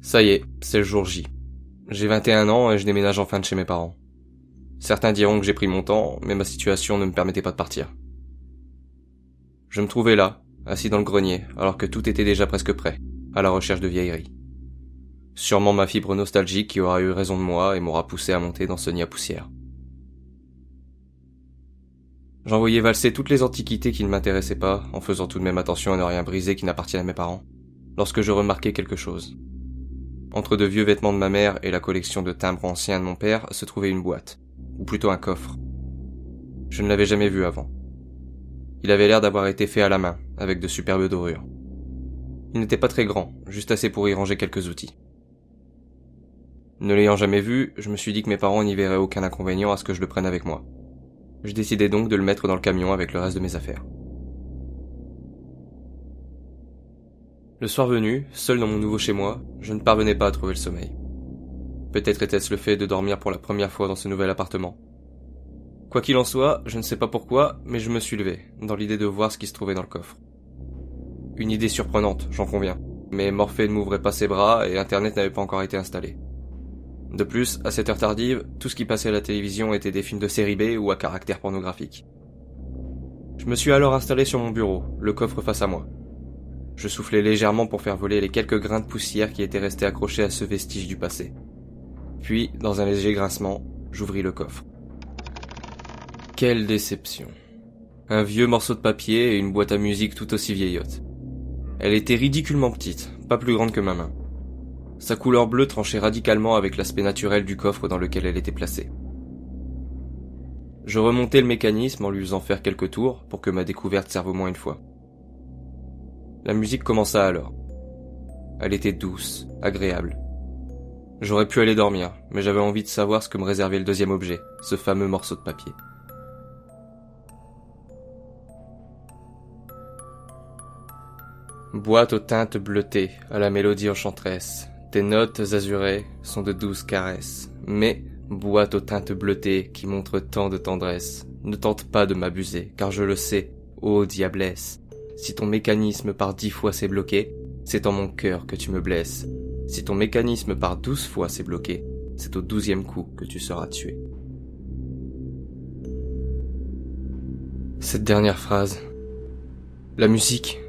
Ça y est, c'est le jour J. J'ai 21 ans et je déménage enfin de chez mes parents. Certains diront que j'ai pris mon temps, mais ma situation ne me permettait pas de partir. Je me trouvais là, assis dans le grenier, alors que tout était déjà presque prêt, à la recherche de vieilleries. Sûrement ma fibre nostalgique qui aura eu raison de moi et m'aura poussé à monter dans ce nid à poussière. J'envoyais valser toutes les antiquités qui ne m'intéressaient pas, en faisant tout de même attention à ne rien briser qui n'appartienne à mes parents, lorsque je remarquai quelque chose. Entre de vieux vêtements de ma mère et la collection de timbres anciens de mon père se trouvait une boîte, ou plutôt un coffre. Je ne l'avais jamais vu avant. Il avait l'air d'avoir été fait à la main, avec de superbes dorures. Il n'était pas très grand, juste assez pour y ranger quelques outils. Ne l'ayant jamais vu, je me suis dit que mes parents n'y verraient aucun inconvénient à ce que je le prenne avec moi. Je décidai donc de le mettre dans le camion avec le reste de mes affaires. Le soir venu, seul dans mon nouveau chez-moi, je ne parvenais pas à trouver le sommeil. Peut-être était-ce le fait de dormir pour la première fois dans ce nouvel appartement. Quoi qu'il en soit, je ne sais pas pourquoi, mais je me suis levé, dans l'idée de voir ce qui se trouvait dans le coffre. Une idée surprenante, j'en conviens, mais Morphée ne m'ouvrait pas ses bras et Internet n'avait pas encore été installé. De plus, à cette heure tardive, tout ce qui passait à la télévision était des films de série B ou à caractère pornographique. Je me suis alors installé sur mon bureau, le coffre face à moi. Je soufflai légèrement pour faire voler les quelques grains de poussière qui étaient restés accrochés à ce vestige du passé. Puis, dans un léger grincement, j'ouvris le coffre. Quelle déception. Un vieux morceau de papier et une boîte à musique tout aussi vieillotte. Elle était ridiculement petite, pas plus grande que ma main. Sa couleur bleue tranchait radicalement avec l'aspect naturel du coffre dans lequel elle était placée. Je remontai le mécanisme en lui faisant faire quelques tours pour que ma découverte serve au moins une fois. La musique commença alors. Elle était douce, agréable. J'aurais pu aller dormir, mais j'avais envie de savoir ce que me réservait le deuxième objet, ce fameux morceau de papier. Boîte aux teintes bleutées, à la mélodie enchanteresse. Tes notes azurées sont de douces caresses. Mais, boîte aux teintes bleutées qui montrent tant de tendresse, ne tente pas de m'abuser, car je le sais, ô diablesse. Si ton mécanisme par 10 fois s'est bloqué, c'est en mon cœur que tu me blesses. Si ton mécanisme par 12 fois s'est bloqué, c'est au 12e coup que tu seras tué. Cette dernière phrase. La musique